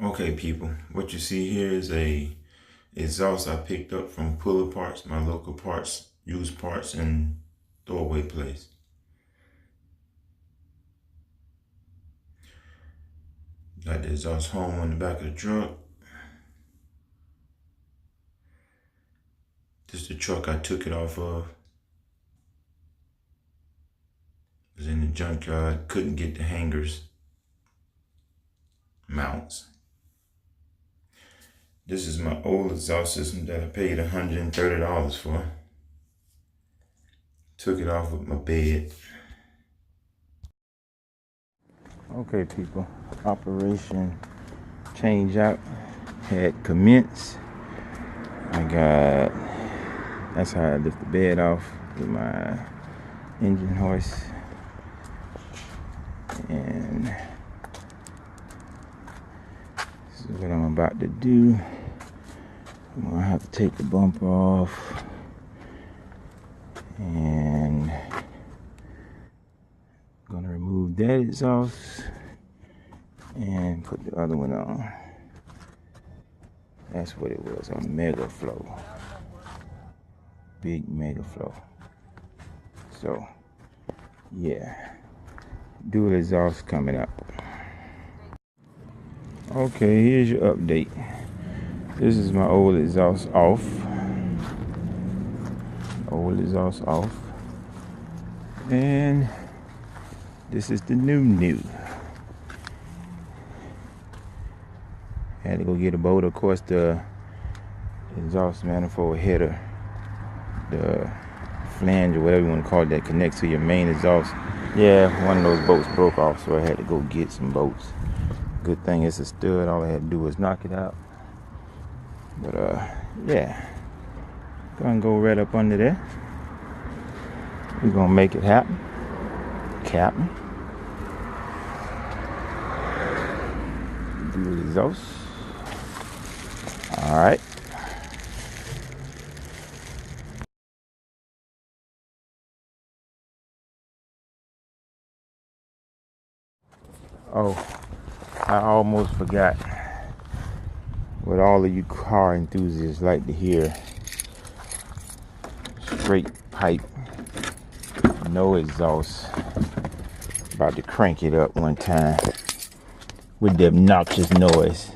Okay, people, what you see here is a exhaust I picked up from Puller Parts, my local parts, used parts and throwaway place. Got the exhaust home on the back of the truck. This is the truck I took it off of. It was in the junkyard, couldn't get the hangers mounts. This is my old exhaust system that I paid $130 for. Took it off with my bed. Okay, people, operation change out had commenced. That's how I lift the bed off with my engine hoist. And this is what I'm about to do. I'm gonna have to take the bumper off and I'm gonna remove that exhaust and put the other one on. That's what it was, a Mega Flow. Big Mega Flow. So, yeah. Dual exhaust coming up. Okay, here's your update. This is my old exhaust off. Old exhaust off. And this is the new. Had to go get a bolt. Of course, the exhaust manifold header, the flange or whatever you want to call it, that connects to your main exhaust. Yeah, one of those bolts broke off, so I had to go get some bolts. Good thing it's a stud. All I had to do was knock it out. But yeah, gonna go right up under there. We're gonna make it happen. Captain. Do the exhaust. All right. Oh, I almost forgot what all of you car enthusiasts like to hear. Straight pipe, no exhaust. About to crank it up one time with the obnoxious noise.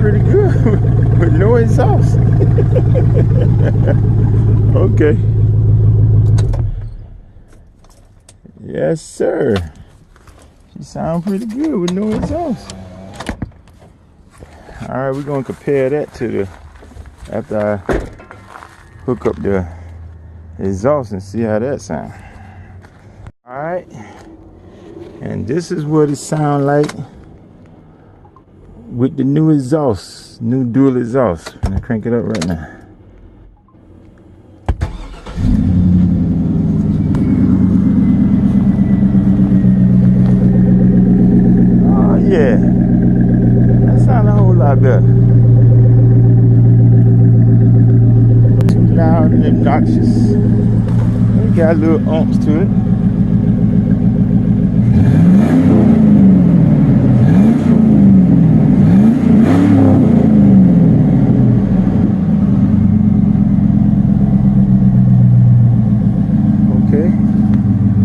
Pretty good with no exhaust. Okay. Yes, sir. She sounds pretty good with no exhaust. All right, we're gonna compare that to the after I hook up the exhaust and see how that sounds. All right, and this is what it sounds like with the new exhaust, new dual exhaust. I'm gonna crank it up right now. Oh yeah, that sounds a whole lot better. Too loud and obnoxious. It got little umps to it.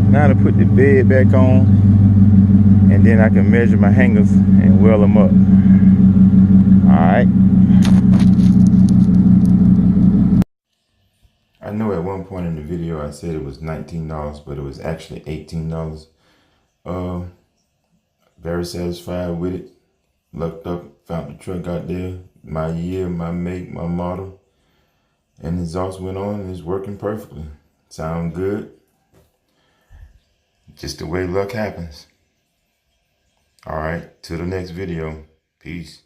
Now to put the bed back on, and then I can measure my hangers and weld them up. All right. I know at one point in the video I said it was $19, but it was actually $18. Very satisfied with it. Looked up, found the truck out there, my year, my make, my model, and the exhaust went on and it's working perfectly. Sound good. Just the way luck happens. All right, till the next video. Peace.